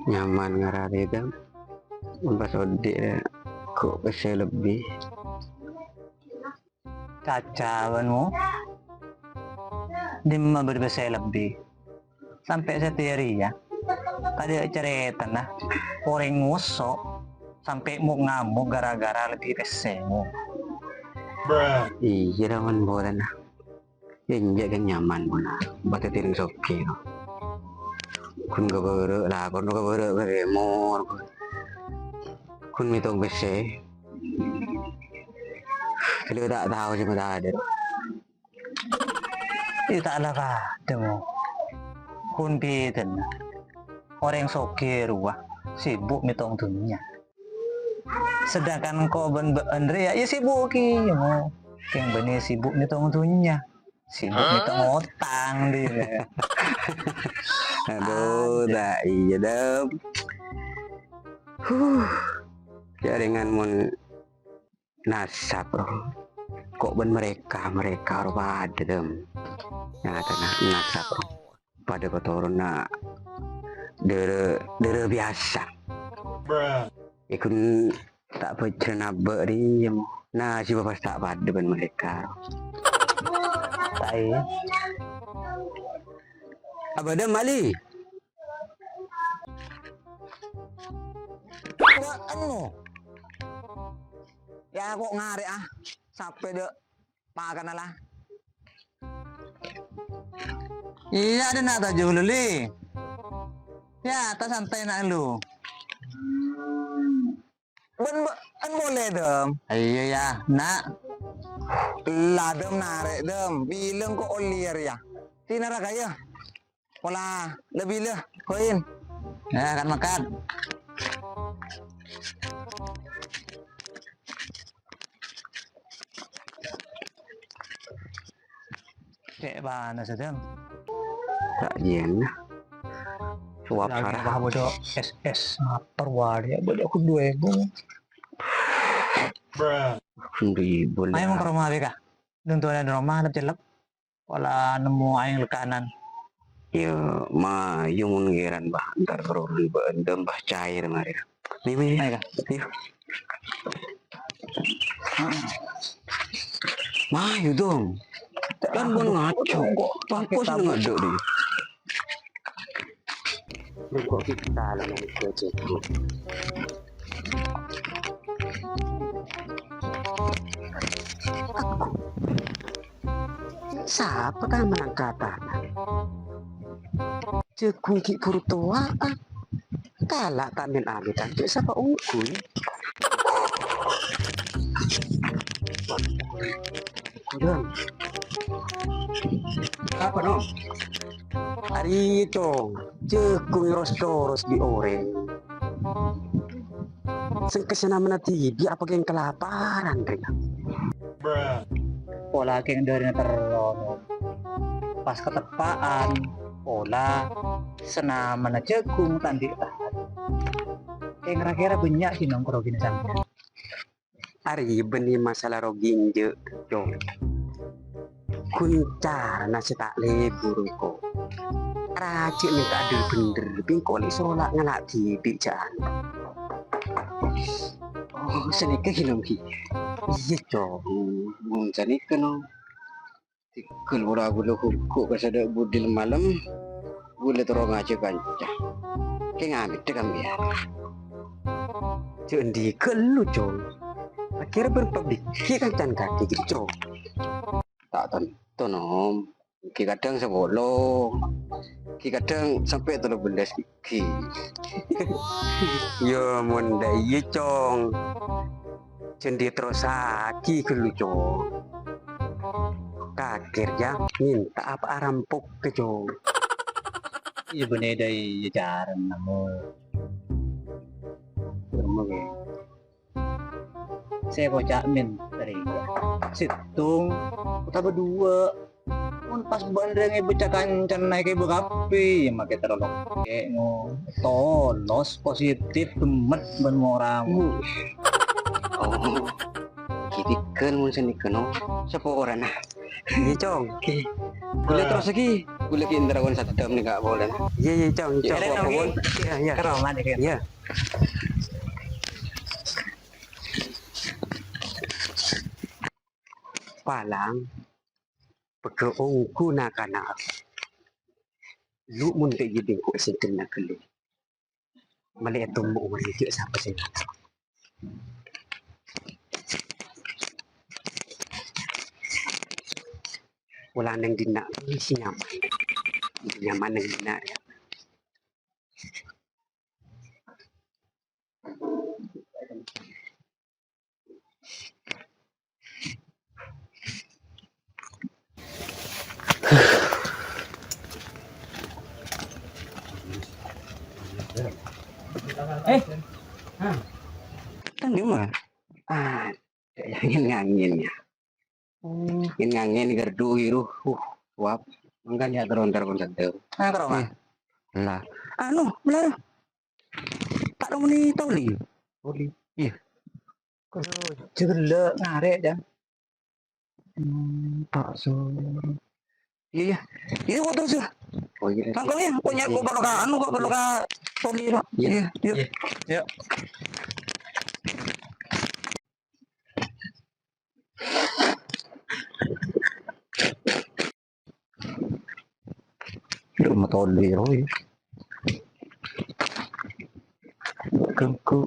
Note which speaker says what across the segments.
Speaker 1: nyaman ngarari itu pas ode kok bisa lebih
Speaker 2: kacawanmu dimma berbisa lebih sampai setiri ya ada cerita nah orang ngusok sampai mau ngamuk gara-gara lebih pesemu.
Speaker 1: iya rawan bola nah injak kan nyaman mana batu tiring soki no kun gak beruk lah kun gak beruk beremor kun mitong bese kalau tak tahu cuma tak ada
Speaker 2: Itu tak lah demo kun biden orang soki ruah sibuk mitong dunia sedangkan kau Andre ya sibuk ki mau yang benih sibuk mitong dunia sibuk mitong utang dia.
Speaker 1: aduh tak iya dam jaringan mun nasab kok ben mereka rupa ada dam yang tanah nasab pada kotoran nak dere biasa ikun tak bercerna beri nah si bapak tak pada ben mereka
Speaker 2: Tai
Speaker 1: abada mali
Speaker 2: anu ya kok ngari sampai dek makan lah iya ada nak tajuk luli ya tak santai nak lu ben boleh dem iya ya nak lah dem narik dem bilang kok olier ya tinara kaya pola lebih lah koin ya kan makan cek mana sedang
Speaker 1: tak jen suap
Speaker 2: lagi
Speaker 1: sarah
Speaker 2: bah bodoh SS ngaper wadah bodoh aku 2000
Speaker 1: ribu
Speaker 2: ayo mau ke rumah BK tentunya di rumah ada celep wala nemu aing lekanan
Speaker 1: ya ma yung ngiran bah ntar perlu bandem bah cair mari nih
Speaker 2: ayo
Speaker 1: yuk mah yuk dong kan bon ngaco kok pangkos nggak ada deh lu kok kita lah yang kecil siapa kan menangkatan cekung ki purtua kalak tak min amitan cek siapa unggul Dong. Apa dong? Hari itu cekung ros di ore sengkesana menati dia apa yang kelaparan mereka
Speaker 2: pola yang dari terlalu pas ketepaan pola senam mana cekung tandi kayak kira-kira banyak sih nongkrong gini sampai
Speaker 1: hari benih masalah roginje dong kuncar nasi tak lebur kok rajin minta adil bener bingkoli solak ngelak tidik jangan oh senika hilang ki iya dong jadi kena tikul ora gula kok kasada budil malam gula terong aja kancah kayak ngamit dekam ya cendi kelu cong akhirnya berpublik kan can kaki gitu tak tentu nom ki kadang sebolo ki kadang sampai 13 ki yo mun da iya cong cendi terus aki kelu cong kakir ya minta apa rampok ke cong
Speaker 2: iya bener dari jarang namu saya bocah min dari situng kita berdua pun pas bandeng ibu cakan naik ibu kapi makai terlalu kayak tolos positif gemet bermorang
Speaker 1: oh kita kan mun seni keno siapa orang nah ini cong boleh terus lagi Gue lagi dragon satu jam nih nggak boleh. Iya iya cang cang
Speaker 2: Ada
Speaker 1: apa
Speaker 2: lagi.
Speaker 1: boleh. Iya iya.
Speaker 2: Keroman ya kan.
Speaker 1: Iya. Palang pagkaong na ka na lu mun kay giding ko sa na kalo. Mali atong mo umali sa pa sila. Wala nang dina sinyaman. Sinyaman ng dina.
Speaker 2: Eh,
Speaker 1: Kan di mana? Ah, yang ngangin ya. Yang ngangin gardu hiru. Wap. Mangkan ya teron-teron sadeu.
Speaker 2: nah keroman.
Speaker 1: Lah. Anu, belar. Tak ada meni toli. Toli. Iya.
Speaker 2: Kalau jelek ngarek jan.
Speaker 1: Tak so. Iya iya. Iya kok terus. Oh iya.
Speaker 2: Nangkal ya, punya aku kalau ka anu kok kalau ka toli lo.
Speaker 1: Iya. Iya.
Speaker 2: Ya.
Speaker 1: Được mà toli rồi. Kengku.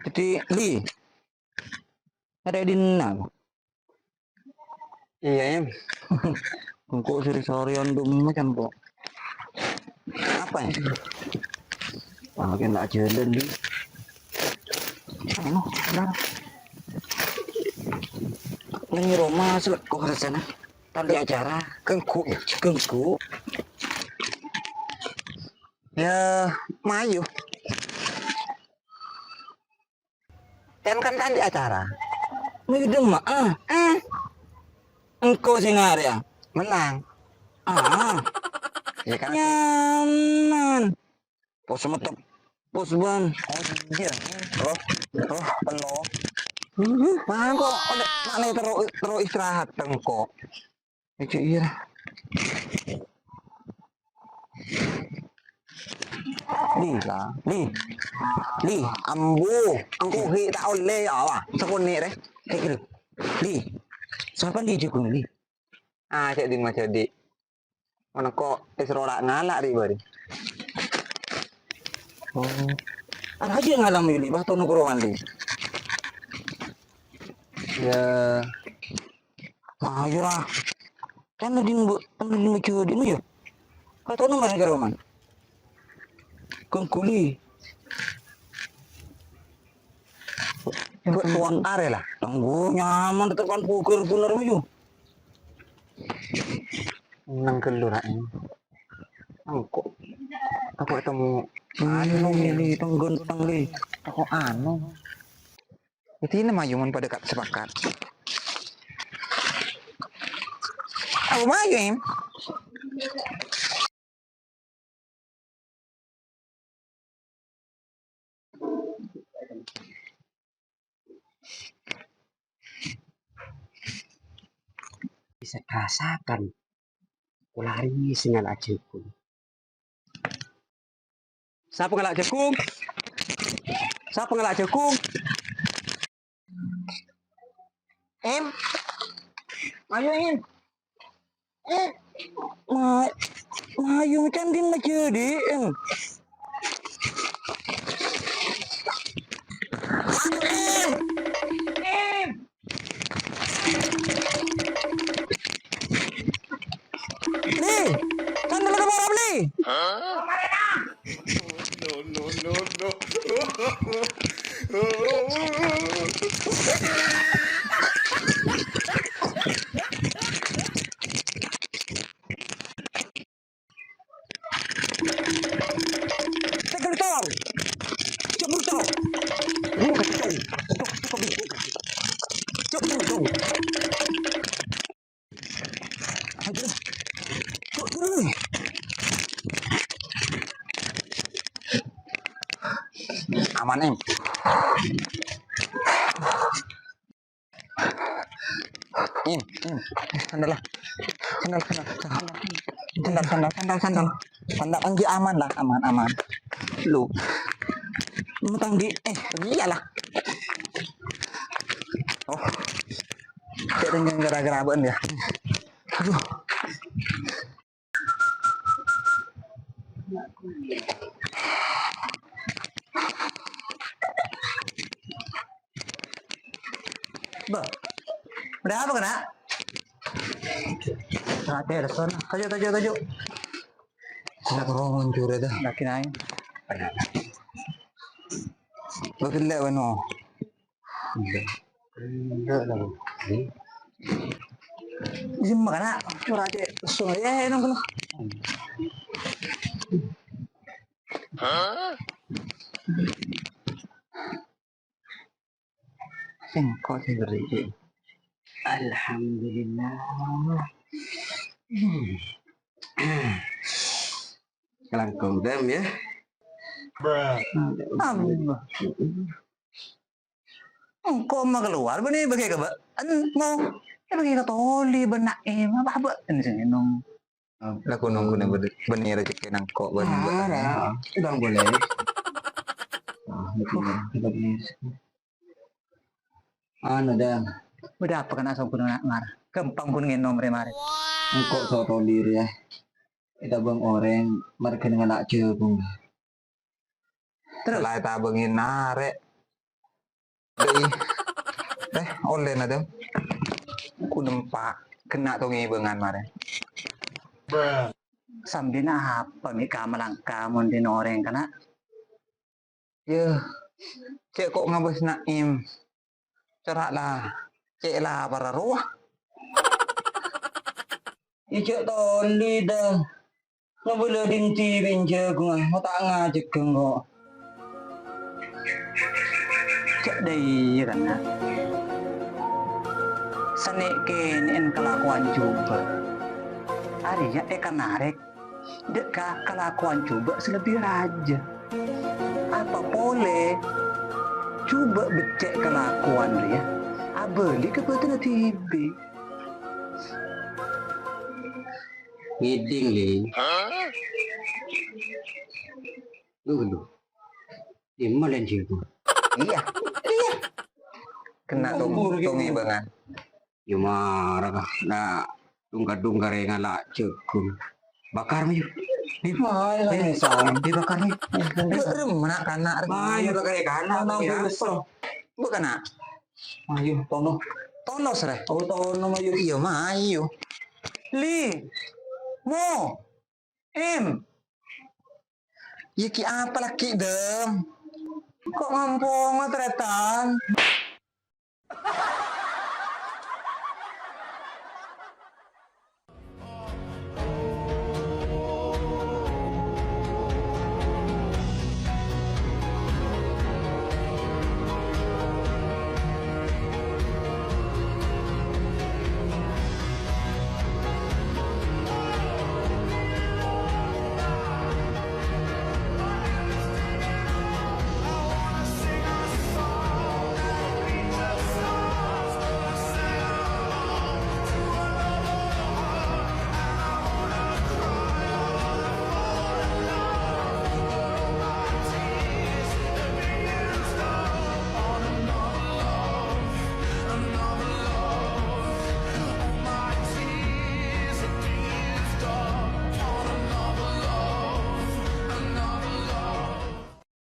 Speaker 2: Jadi li ada di nang.
Speaker 1: Iya em.
Speaker 2: Kok sori-sorian dum macam kok. Apa ya?
Speaker 1: Makin nak jalan di.
Speaker 2: Anu, nah. Ini Roma kok ke sana. Tadi acara
Speaker 1: Kengku.
Speaker 2: kengku.
Speaker 1: Ya, mayu.
Speaker 2: Kan tadi acara. Ini demak. Engkau sing ya.
Speaker 1: Menang. Ya kan.
Speaker 2: Nyaman. Pos metep. Pos ban.
Speaker 1: Oh iya.
Speaker 2: Oh, penuh. Mana kok mana terus istirahat tengkok.
Speaker 1: Itu iya.
Speaker 2: Li, ambu, angku hi tak oleh apa? Sekone re. Kayak gitu. Li. Siapa di jukung li?
Speaker 1: Ah, cek di macam di. Mana kok isrorak ngalak di bari.
Speaker 2: Oh. Ada aja ngalam ini, bahto nukuruan li.
Speaker 1: Ya,
Speaker 2: Ayo lah. Kan di macam di ya. Kata nu mana keroman? Kengkuli.
Speaker 1: buat tuan are lah.
Speaker 2: Tunggu nyaman tekan puker bener maju.
Speaker 1: Nang kelur ini. Angkok. Aku ketemu
Speaker 2: Anu li tenggon li.
Speaker 1: aku anu. Itu ini mayuman pada kat sepakat. Aku mayu em. Bisa rasakan lari singal ajaku. Siapa ngelak jagung? Siapa ngelak jagung? Em,
Speaker 2: Ayo in. Mayu macam din jadi. Li, kan dulu ada barang li. Tegal tau. Cebur tau. Buka tau. Cok. Aduh. Aman em. Em. Sandal lah. Sandal. Sandal anggi aman lah, aman. Lu. Mentang di iyalah. Oh. Cek dengan gara-gara abang dia. Aduh. Bah, udah apa kena? Ada reson. Tajuk. Nak roman jure dah. Nak kinain. Bagla wano. Enggak lah. Izin makana curah aja. Soalnya nong kena. Kok sih beri?
Speaker 1: Alhamdulillah. Kelangkung dam ya.
Speaker 2: Kok mau keluar bani bagi ke mau bagi ke toli benak apa ini sini nong. Laku nunggu nih benih rezeki nang kok benih.
Speaker 1: Bang boleh. Ano dah.
Speaker 2: Udah apa kena asam kuno mar. Kempang kuning nomor mare.
Speaker 1: Engkau soto diri ya. Kita bang orang mereka dengan nak jebung.
Speaker 2: Terus lah kita bengin nare. Oleh nade. Ku nempak kena tongi bengan mare. Sambil apa nih kamalang kamu di noreng kana? Ya, cek kok ngabes naim. Cerak lah, cek lah para ruah.
Speaker 1: Ijak toli dah. Ngebela dinti benja gua. Mau tak ngajak kok.
Speaker 2: Cek deh kana. Senekin en kelakuan coba. Arinya kan narik. Deka kelakuan coba selebih raja. Apa boleh? Coba becek kelakuan dia. Abeli kebetulan tibi.
Speaker 1: Ngiding li. Lu. Di mana tu?
Speaker 2: Iya. Kena tungi banget.
Speaker 1: Ya marah na dungkar yang ngalak cekung. Bakar maju.
Speaker 2: Di mana sang? Dibakar nih. Gerem mana kana?
Speaker 1: Ayo bakar kana nang biasa.
Speaker 2: Bukan nak.
Speaker 1: Ayo tono.
Speaker 2: Tono sere.
Speaker 1: Oh tono maju.
Speaker 2: Iya mah ayo. Li. Mo. Yiki apa laki dem? Kok ngampung tretan?